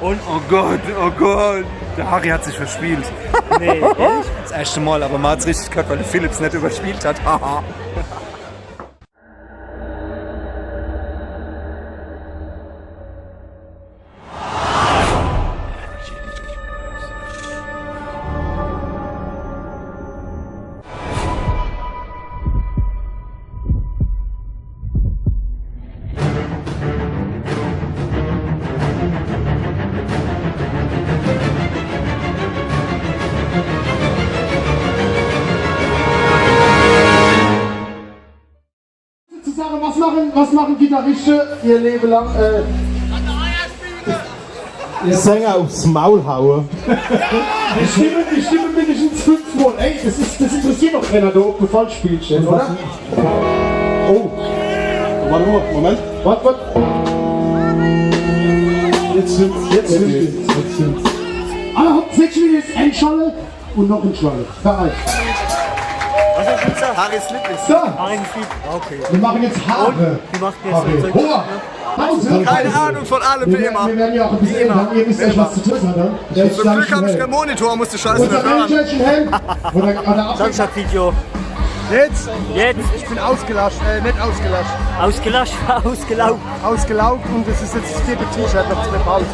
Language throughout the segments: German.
Und? Oh Gott. Der Harry hat sich verspielt. Nee, ehrlich? Das erste Mal, aber man hat es richtig gehört, weil der Philips nicht überspielt hat. Haha. Was machen Gitarristen ihr Leben lang? Ihr Sänger aufs Maul hauen. Die Stimme mindestens 5 Mal. Ey, das interessiert doch keiner, ob du falsch spielst, oder? Oh. Warte mal, Moment. Was? Jetzt stimmt's. Alle habt 6 Minuten einschalten und noch ein Schwalle. Bereit. Was ist jetzt das? Harrys Lieblings. So, Ein Feed. Okay. wir machen jetzt Haare. Wie macht ihr Haare. jetzt so? Hoher. Pause. Keine Ahnung von allem wie immer. Wir werden ja auch ein bisschen älter. Ihr wisst echt, was zu tun hat, ne? Zum Glück habe ich keinen Monitor, musste Scheiße Unser nicht hören. Männchen Helm. Oder Samstag-Video. Jetzt? Jetzt. Ich bin ausgelascht, nicht ausgelascht. Ausgelöscht, ausgelaugt. Ausgelaugt und das ist jetzt das 4. T-Shirt noch zur Pause.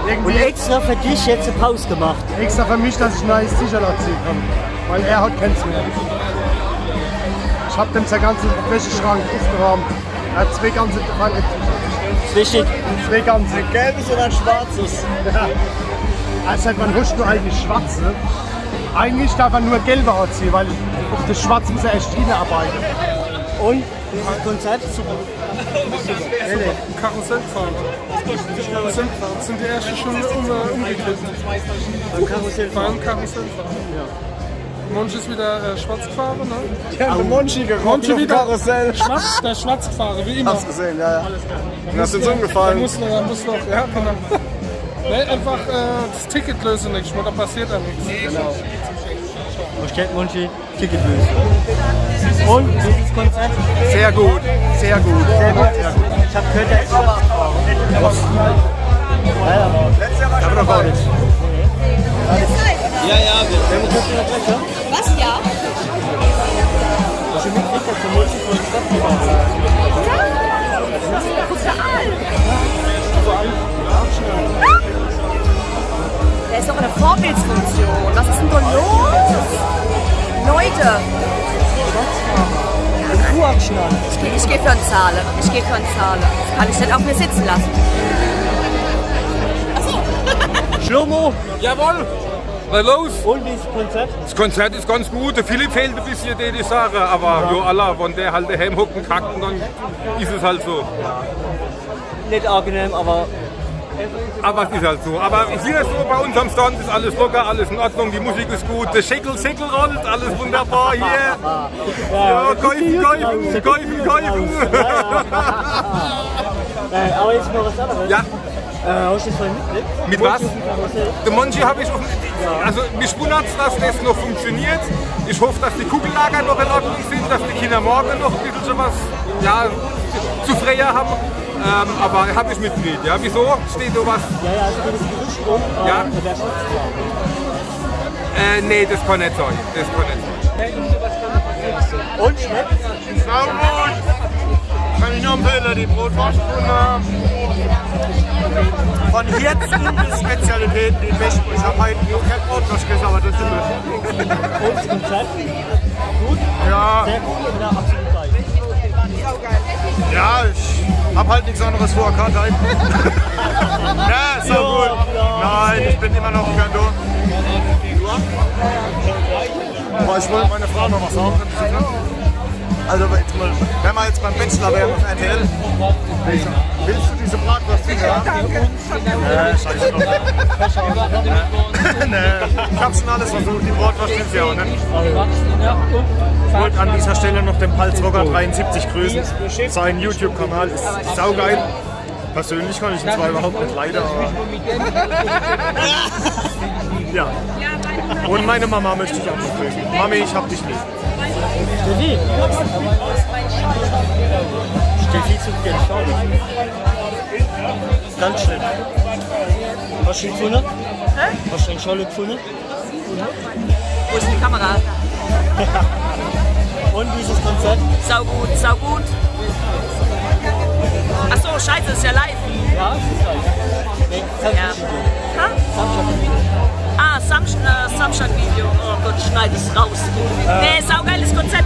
Und Irgendwie extra für dich jetzt eine Pause gemacht. extra für mich, dass ich ein neues T-Shirt anziehen kann. Weil er hat keins mehr. Ich hab dem sein ganzen Wäscheschrank aufgeräumt. Er hat 2 ganze Ist wichtig. 2 ganze. Ein gelbes oder ein schwarzes? Ja. Also halt, man huscht nur eigentlich schwarze. Eigentlich darf man nur gelbe anziehen, weil auf das Schwarz muss er echt hinarbeiten. Und? Dieses Konzert? Karussellfahren. Das sind die erste Stunde umgekehrt. Beim Karussellfahren. Karussellfahren. Ja. Monchi ist wieder schwarz gefahren, ne? Ja, der Monchi Monchi wieder Karussell. Der schwarz gefahren, wie immer. Hast gesehen, ja. Und hast den Der umgefallen. muss noch, ja, genau. Nee, einfach das Ticket lösen nicht, da passiert ja nichts. Genau. Wo steht Monchi? Ticketlöse. Und? Dieses Konzert? Sehr gut, sehr gut. Sehr gut. Ich hab gehört, er ist schwarz gefahren. Ich habe noch gar nicht. Ja, wir gucken das gleich, ja? Was, ja? Hast du mitgekriegt, dass der Monchi von Stadt gefahren Der ist doch eine Vorbildsfunktion. Was ist denn da los? Leute, ich gehe für einen Zahlen. Das kann ich nicht auf mir sitzen lassen. Schlomo! Jawohl! Na los! Und dieses Konzert? Das Konzert ist ganz gut. Der Philipp fehlt ein bisschen, die Sache. Aber jo, Allah, wenn der halt daheim hockt und kackt, dann ist es halt so. Nicht angenehm, aber Aber es ist halt so. Aber hier so bei uns am Stand ist alles locker, alles in Ordnung, die Musik ist gut, der Schäkel rollt, alles wunderbar hier. Ja, Käufen. aber jetzt mal was anderes. Ja, Hast du das vorhin mitgekriegt? mit was? Der Monchi habe ich auf also mich wundert es, dass das noch funktioniert. Ich hoffe, dass die Kugellager noch in Ordnung sind, dass die Kinder morgen noch ein bisschen sowas zu freier haben. Aber habe ich mitgekriegt. Ja, wieso? Steht da was? Ja, also das Gerücht rum, Ja. der wäre schwarz gefahren. Nee, das kann nicht sein. Und schmeckt? Saugut! Kann ich nur empfehlen, die Brotwurst von Hirzen bis Spezialitäten in Westen. Ich habe heute noch kein Brotwurst gegessen, aber das sind wir. Und das Konzert? Gut? Ja, Sehr gut oder absolut geil? ja, ich habe halt nichts anderes vor, gerade halt. Ja, so gut. Nein, ich bin immer noch gern da. Aber ich wollte meine Frau noch was sagen. Also, wenn wir jetzt beim Bachelor wären auf RTL, willst du diese Bratwurst hier? Ja, danke. Scheiße. Nee, ich hab schon alles versucht, die Bratwurst sind ja auch nicht. Ich wollte an dieser Stelle noch den Palzrocker 73 grüßen. Sein YouTube-Kanal ist saugeil. Persönlich kann ich ihn zwar überhaupt nicht leiden, aber... Ja. Und meine Mama möchte ich auch noch grüßen. Mami, ich hab dich lieb. Steffi? Steffi zu dir, schau dich. Ganz schlimm. Hast du ihn gefunden? Hast du den Scholle gefunden? Wo ist die Kamera? Und wie ist das Konzert? Saugut, saugut. Achso, scheiße, ist ja live. Ja, es ist live. Nee, Ja. Ah, Samstag-Video. Oh Gott, schneid es raus. Nee, saugeiles Konzert.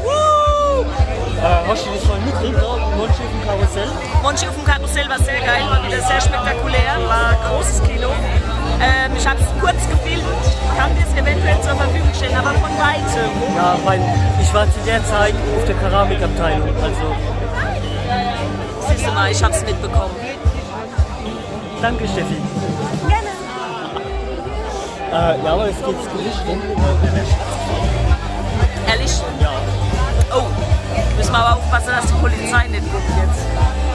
Hast du das vorhin mitgekriegt? Monchi auf dem Karussell? Monchi auf dem Karussell war sehr geil, war wieder sehr spektakulär, war ein großes Kino. Ich habe es kurz gefilmt, kann dir es eventuell zur Verfügung stellen, aber von weitem. Ja, weil ich war zu der Zeit auf der Keramikabteilung. Also, Siehst du mal, ich habe es mitbekommen. danke Steffi. Gerne. Ja, aber es geht Gericht rum. Ehrlich? Ja. Oh, müssen wir aber aufpassen, dass die Polizei nicht guckt jetzt.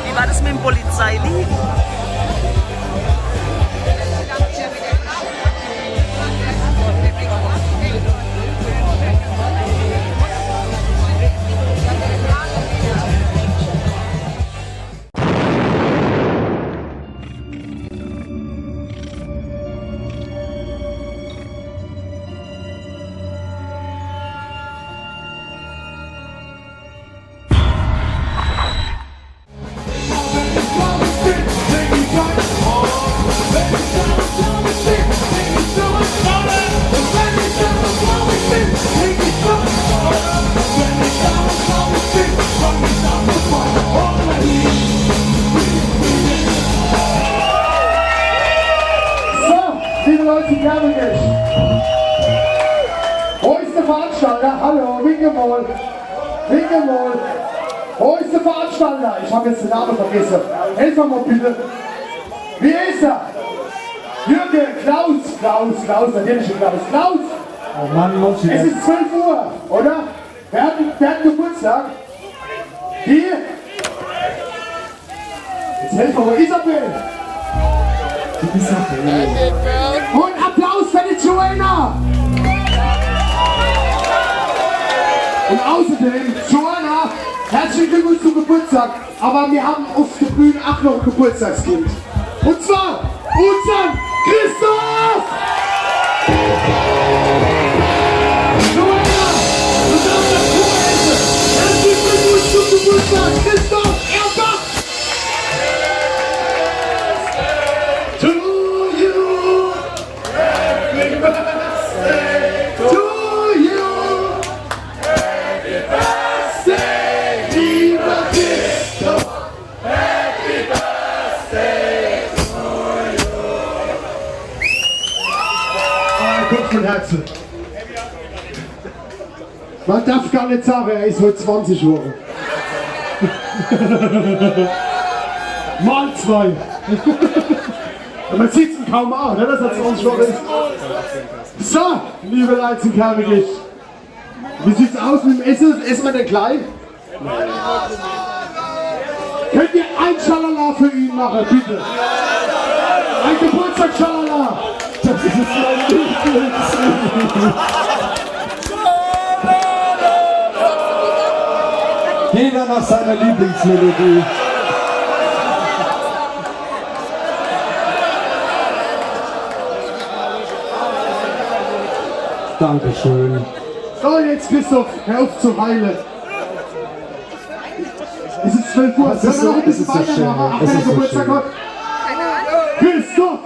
Wie war das mit dem Polizeilied? Liebe Leute, Kermisch. Wo ist der Veranstalter? Hallo, winke mal. Winke mal. Wo ist der Veranstalter? Ich habe jetzt den Namen vergessen. Helf mir mal bitte. Wie ist er? Jürgen, Klaus, natürlich Klaus. Oh Mann, Monchi. Es ist 12 Uhr, oder? Wer hat Geburtstag? Hier? Jetzt helf mir mal, Isabel. Und Applaus für die Joanna! Und außerdem, Joanna, herzlichen Glückwunsch zum Geburtstag. Aber wir haben auf der Bühne auch noch ein Geburtstagskind. Und zwar unseren Christoph! Joanna, du darfst das Kuchen essen. Herzlichen Glückwunsch zum Geburtstag, Christoph Erbach! Von Herzen. Man darf gar nicht sagen, er ist heute 20 Jahre. Mal 2. Man sieht ihn kaum an, ne, dass er 20 Jahre ist. So, liebe Leute in Kermisch. Wie sieht's aus mit dem Essen? Essen wir denn gleich? Könnt ihr ein Schalala für ihn machen, bitte? Ein Geburtstag Schalala! Das ist mein Lieblings. Jeder nach seiner Lieblingsmelodie. Dankeschön. So, jetzt Christoph, hör auf zu heulen. Es ist 12 Uhr, Es ist sollen wir noch ein bisschen so schön. weitermachen? Ach, Es wer ist so Geburtstag schön. hat? Christoph!